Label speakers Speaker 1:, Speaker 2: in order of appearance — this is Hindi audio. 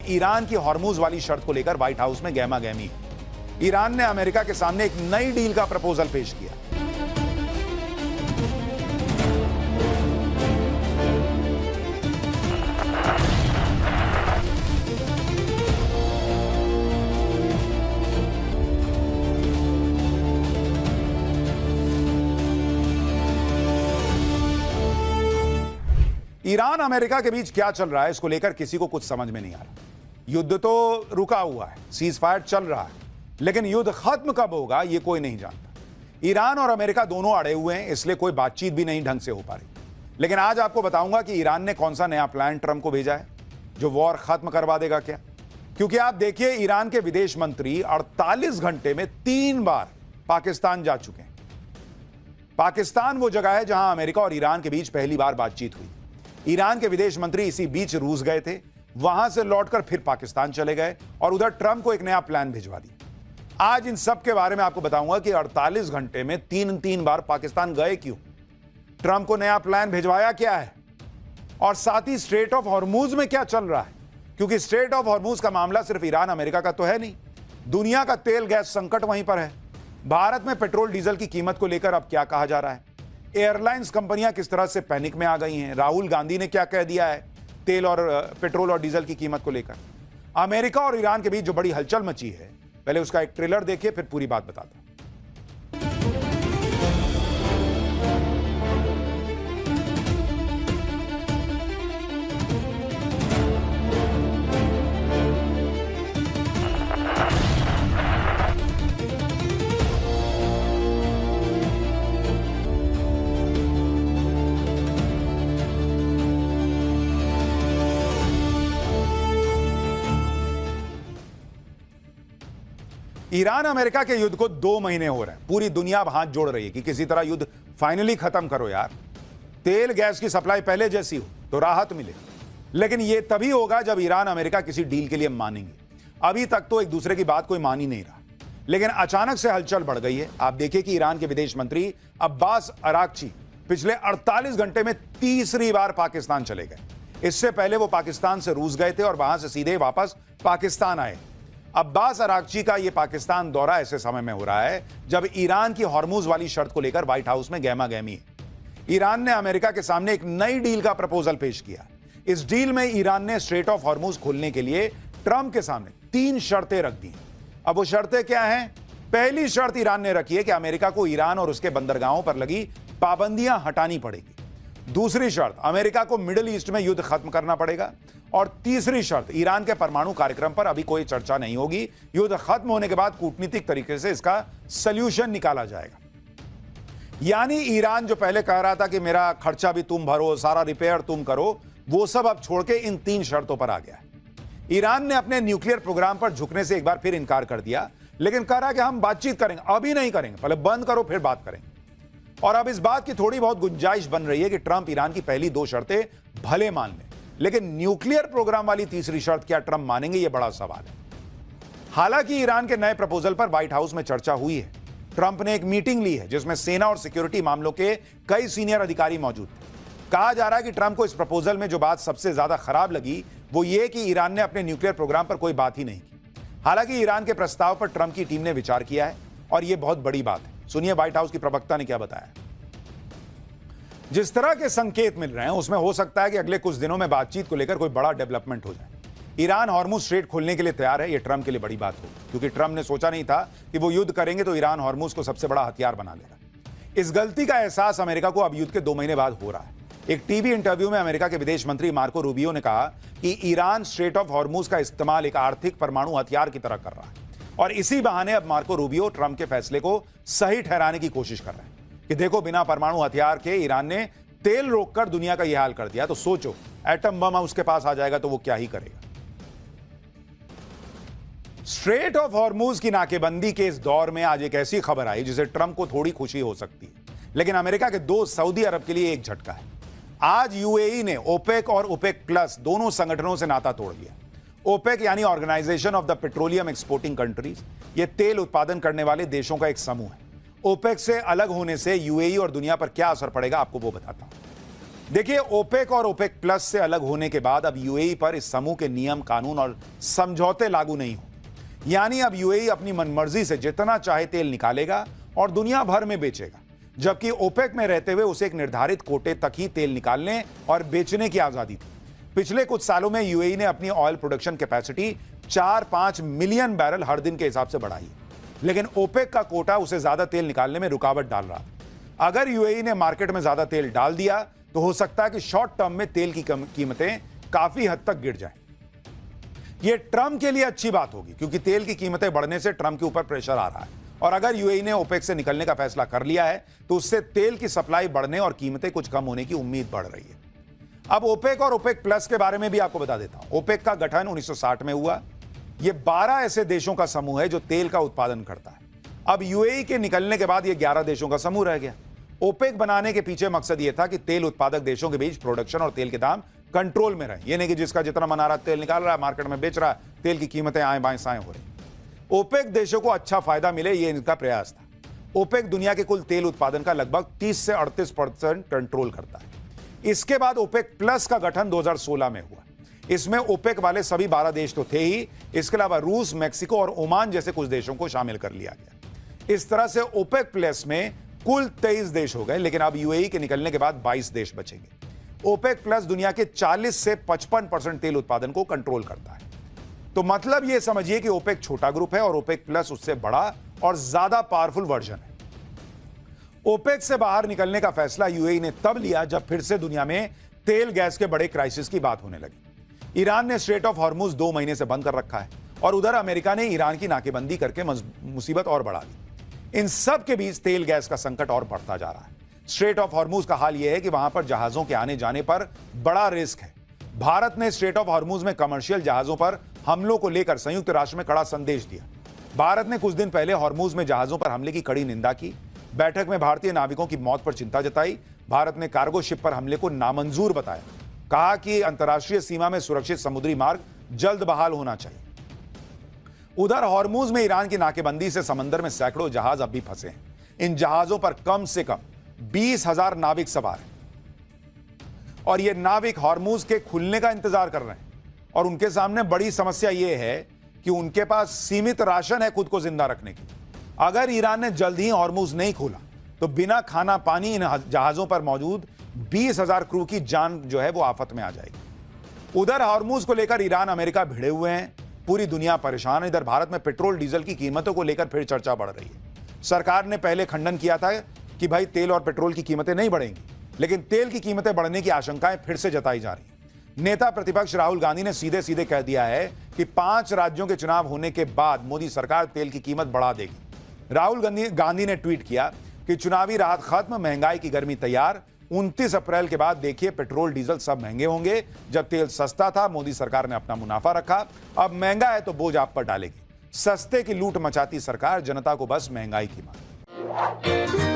Speaker 1: ईरान की हॉर्मूज वाली शर्त को लेकर व्हाइट हाउस में गहमा गहमी है। ईरान ने अमेरिका के सामने एक नई डील का प्रपोजल पेश किया। ईरान अमेरिका के बीच क्या चल रहा है, इसको लेकर किसी को कुछ समझ में नहीं आ रहा। युद्ध तो रुका हुआ है, सीज फायर चल रहा है, लेकिन युद्ध खत्म कब होगा ये कोई नहीं जानता। ईरान और अमेरिका दोनों अड़े हुए हैं, इसलिए कोई बातचीत भी नहीं ढंग से हो पा रही। लेकिन आज आपको बताऊंगा कि ईरान ने कौन सा नया प्लान ट्रंप को भेजा है जो वॉर खत्म करवा देगा क्या। क्योंकि आप देखिए, ईरान के विदेश मंत्री 48 घंटे में 3 बार पाकिस्तान जा चुके हैं। पाकिस्तान वो जगह है जहां अमेरिका और ईरान के बीच पहली बार बातचीत हुई। ईरान के विदेश मंत्री इसी बीच रूस गए थे, वहां से लौटकर फिर पाकिस्तान चले गए और उधर ट्रंप को एक नया प्लान भिजवा दिया। आज इन सब के बारे में आपको बताऊंगा कि 48 घंटे में 3 बार पाकिस्तान गए क्यों, ट्रंप को नया प्लान भिजवाया क्या है, और साथ ही स्ट्रेट ऑफ हॉर्मूज में क्या चल रहा है। क्योंकि स्ट्रेट ऑफ हॉर्मूज का मामला सिर्फ ईरान अमेरिका का तो है नहीं, दुनिया का तेल गैस संकट वहीं पर है। भारत में पेट्रोल डीजल की कीमत को लेकर अब क्या कहा जा रहा है, एयरलाइंस कंपनियां किस तरह से पैनिक में आ गई हैं, राहुल गांधी ने क्या कह दिया है तेल और पेट्रोल और डीजल की कीमत को लेकर, अमेरिका और ईरान के बीच जो बड़ी हलचल मची है, पहले उसका एक ट्रेलर देखिए फिर पूरी बात बताता हूं। ईरान अमेरिका के युद्ध को 2 महीने हो रहे हैं। पूरी दुनिया अब हाथ जोड़ रही है कि किसी तरह युद्ध फाइनली खत्म करो यार, तेल गैस की सप्लाई पहले जैसी हो तो राहत मिले। लेकिन यह तभी होगा जब ईरान अमेरिका किसी डील के लिए मानेंगे। अभी तक तो एक दूसरे की बात कोई मान ही नहीं रहा, लेकिन अचानक से हलचल बढ़ गई है। आप देखिए कि ईरान के विदेश मंत्री अब्बास अराक्ची पिछले 48 घंटे में तीसरी बार पाकिस्तान चले गए। इससे पहले वो पाकिस्तान से रूस गए थे और वहां से सीधे वापस पाकिस्तान आए। अब्बास अराक्ची का यह पाकिस्तान दौरा ऐसे समय में हो रहा है जब ईरान की हॉर्मूज वाली शर्त को लेकर व्हाइट हाउस में गहमा गहमी है। ईरान ने अमेरिका के सामने एक नई डील का प्रपोजल पेश किया। इस डील में ईरान ने स्ट्रेट ऑफ हॉर्मूज खोलने के लिए ट्रंप के सामने 3 शर्तें रख दी। अब वो शर्तें क्या हैं? पहली शर्त ईरान ने रखी है कि अमेरिका को ईरान और उसके बंदरगाहों पर लगी पाबंदियां हटानी पड़ेगी। दूसरी शर्त, अमेरिका को मिडिल ईस्ट में युद्ध खत्म करना पड़ेगा। और तीसरी शर्त, ईरान के परमाणु कार्यक्रम पर अभी कोई चर्चा नहीं होगी। युद्ध खत्म होने के बाद कूटनीतिक तरीके से इसका सल्यूशन निकाला जाएगा। यानी ईरान जो पहले कह रहा था कि मेरा खर्चा भी तुम भरो, सारा रिपेयर तुम करो, वो सब अब छोड़ के इन 3 शर्तों पर आ गया है। ईरान ने अपने न्यूक्लियर प्रोग्राम पर झुकने से एक बार फिर इनकार कर दिया, लेकिन कह रहा कि हम बातचीत करेंगे, अभी नहीं करेंगे, पहले बंद करो फिर बात करेंगे। और अब इस बात की थोड़ी बहुत गुंजाइश बन रही है कि ट्रंप ईरान की पहली 2 शर्तें भले मान लें, लेकिन न्यूक्लियर प्रोग्राम वाली तीसरी शर्त क्या ट्रंप मानेंगे, यह बड़ा सवाल है। हालांकि ईरान के नए प्रपोजल पर व्हाइट हाउस में चर्चा हुई है। ट्रंप ने एक मीटिंग ली है जिसमें सेना और सिक्योरिटी मामलों के कई सीनियर अधिकारी मौजूद थे। कहा जा रहा है कि ट्रंप को इस प्रपोजल में जो बात सबसे ज्यादा खराब लगी वो ये कि ईरान ने अपने न्यूक्लियर प्रोग्राम पर कोई बात ही नहीं की। हालांकि ईरान के प्रस्ताव पर ट्रंप की टीम ने विचार किया है और यह बहुत बड़ी बात है। सुनिए व्हाइट हाउस की प्रवक्ता ने क्या बताया। जिस तरह के संकेत मिल रहे हैं उसमें हो सकता है कि अगले कुछ दिनों में बातचीत को लेकर कोई बड़ा डेवलपमेंट हो जाए। ईरान हॉर्मूज स्ट्रेट खोलने के लिए तैयार है, यह ट्रंप के लिए बड़ी बात होगी, क्योंकि ट्रंप ने सोचा नहीं था कि वो युद्ध करेंगे तो ईरान हॉर्मूज को सबसे बड़ा हथियार बना लेगा। इस गलती का एहसास अमेरिका को अब युद्ध के 2 महीने बाद हो रहा है। एक टीवी इंटरव्यू में अमेरिका के विदेश मंत्री मार्को रूबियो ने कहा कि ईरान स्ट्रेट ऑफ हॉर्मूज का इस्तेमाल एक आर्थिक परमाणु हथियार की तरह कर रहा है, और इसी बहाने अब मार्को रूबियो ट्रंप के फैसले को सही ठहराने की कोशिश कर रहे हैं कि देखो, बिना परमाणु हथियार के ईरान ने तेल रोककर दुनिया का यह हाल कर दिया, तो सोचो एटम बम उसके पास आ जाएगा तो वो क्या ही करेगा। स्ट्रेट ऑफ हॉर्मूज की नाकेबंदी के इस दौर में आज एक ऐसी खबर आई जिसे ट्रंप को थोड़ी खुशी हो सकती है, लेकिन अमेरिका के दोस्त सऊदी अरब के लिए एक झटका है। आज यूएई ने ओपेक और ओपेक प्लस दोनों संगठनों से नाता तोड़ दिया। ओपेक यानी organisation of the petroleum exporting countries, यह तेल उत्पादन करने वाले देशों का एक समूह है। ओपेक से अलग होने से यूएई और दुनिया पर क्या असर पड़ेगा आपको वो बताता हूं। देखिए, ओपेक और ओपेक प्लस से अलग होने के बाद अब यूएई पर इस समूह के नियम, कानून और समझौते लागू नहीं होंगे। यानी अब यूएई अपनी मनमर्जी से जितना चाहे तेल निकालेगा और दुनिया भर में बेचेगा, जबकि ओपेक में रहते हुए उसे एक निर्धारित कोटे तक ही तेल निकालने और बेचने की आजादी थी। पिछले कुछ सालों में यूएई ने अपनी oil production capacity 4-5 million barrel हर दिन के हिसाब से बढ़ाई है, लेकिन ओपेक का कोटा उसे ज्यादा तेल निकालने में रुकावट डाल रहा। अगर यूएई ने मार्केट में ज्यादा तेल डाल दिया तो हो सकता है कि शॉर्ट टर्म में तेल की कीमतें काफी हद तक गिर जाएं। यह ट्रंप के लिए अच्छी बात होगी, क्योंकि तेल की कीमतें बढ़ने से ट्रंप के ऊपर प्रेशर आ रहा है, और अगर यूएई ने ओपेक से निकलने का फैसला कर लिया है तो उससे तेल की सप्लाई बढ़ने और कीमतें कुछ कम होने की उम्मीद बढ़ रही है। अब ओपेक और ओपेक प्लस के बारे में भी आपको बता देता हूं। ओपेक का गठन 1960 में हुआ। यह 12 ऐसे देशों का समूह है जो तेल का उत्पादन करता है। अब यूएई के निकलने के बाद यह 11 देशों का समूह रह गया। ओपेक बनाने के पीछे मकसद यह था कि तेल उत्पादक देशों के बीच प्रोडक्शन और तेल के दाम कंट्रोल में रहे। ये नहीं कि जिसका जितना मना रहा तेल निकाल रहा है, मार्केट में बेच रहा है, तेल की कीमतें आए बाएं साएं हो रही। ओपेक देशों को अच्छा फायदा मिले, ये इनका प्रयास था। ओपेक दुनिया के कुल तेल उत्पादन का लगभग 30 से 38% कंट्रोल करता है। इसके बाद ओपेक प्लस का गठन 2016 में हुआ। इसमें ओपेक वाले सभी 12 देश तो थे ही, इसके अलावा रूस, मेक्सिको और ओमान जैसे कुछ देशों को शामिल कर लिया गया। इस तरह से ओपेक प्लस में कुल 23 देश हो गए, लेकिन अब यूएई के निकलने के बाद 22 देश बचेंगे। ओपेक प्लस दुनिया के 40 से 55% तेल उत्पादन को कंट्रोल करता है। तो मतलब यह समझिए कि ओपेक छोटा ग्रुप है और ओपेक प्लस उससे बड़ा और ज्यादा पावरफुल वर्जन है। ओपेक से बाहर निकलने का फैसला यूएई ने तब लिया जब फिर से दुनिया में तेल गैस के बड़े क्राइसिस की बात होने लगी। ईरान ने स्ट्रेट ऑफ हॉर्मुज 2 महीने से बंद कर रखा है, और उधर अमेरिका ने ईरान की नाकेबंदी करके मुसीबत और बढ़ा दी। इन सब के बीच तेल गैस का संकट और बढ़ता जा रहा है। स्ट्रेट ऑफ हॉर्मुज का हाल यह है कि वहां पर जहाजों के आने जाने पर बड़ा रिस्क है। भारत ने स्ट्रेट ऑफ हॉर्मुज में कमर्शियल जहाजों पर हमलों को लेकर संयुक्त राष्ट्र में कड़ा संदेश दिया। भारत ने कुछ दिन पहले हॉर्मुज में जहाजों पर हमले की कड़ी निंदा की। बैठक में भारतीय नाविकों की मौत पर चिंता जताई। भारत ने कार्गो शिप पर हमले को नामंजूर बताया। कहा कि अंतर्राष्ट्रीय सीमा में सुरक्षित समुद्री मार्ग जल्द बहाल होना चाहिए। उधर हॉर्मुज में ईरान की नाकेबंदी से समंदर में सैकड़ों जहाज अब भी फंसे हैं। इन जहाजों पर कम से कम 20,000 नाविक सवार हैं, और ये नाविक हॉर्मुज के खुलने का इंतजार कर रहे हैं। और उनके सामने बड़ी समस्या यह है कि उनके पास सीमित राशन है खुद को जिंदा रखने की। अगर ईरान ने जल्द ही हॉर्मुज नहीं खोला तो बिना खाना पानी इन जहाजों पर मौजूद 20,000 क्रू की जान जो है वो आफत में आ जाएगी। उधर हॉर्मुज को लेकर ईरान, अमेरिका भिड़े हुए हैं, पूरी दुनिया परेशान है। इधर भारत में पेट्रोल डीजल की कीमतों को लेकर फिर चर्चा बढ़ रही है। सरकार ने पहले खंडन किया था कि भाई तेल और पेट्रोल की कीमतें नहीं बढ़ेंगी, लेकिन तेल की कीमतें बढ़ने की आशंकाएं फिर से जताई जा रही हैं। नेता प्रतिपक्ष राहुल गांधी ने सीधे सीधे कह दिया है कि 5 राज्यों के चुनाव होने के बाद मोदी सरकार तेल की कीमत बढ़ा देगी। राहुल गांधी ने ट्वीट किया कि चुनावी राहत खत्म, महंगाई की गर्मी तैयार। 29 अप्रैल के बाद देखिए पेट्रोल डीजल सब महंगे होंगे। जब तेल सस्ता था मोदी सरकार ने अपना मुनाफा रखा, अब महंगा है तो बोझ आप पर डालेगी। सस्ते की लूट मचाती सरकार, जनता को बस महंगाई की मार।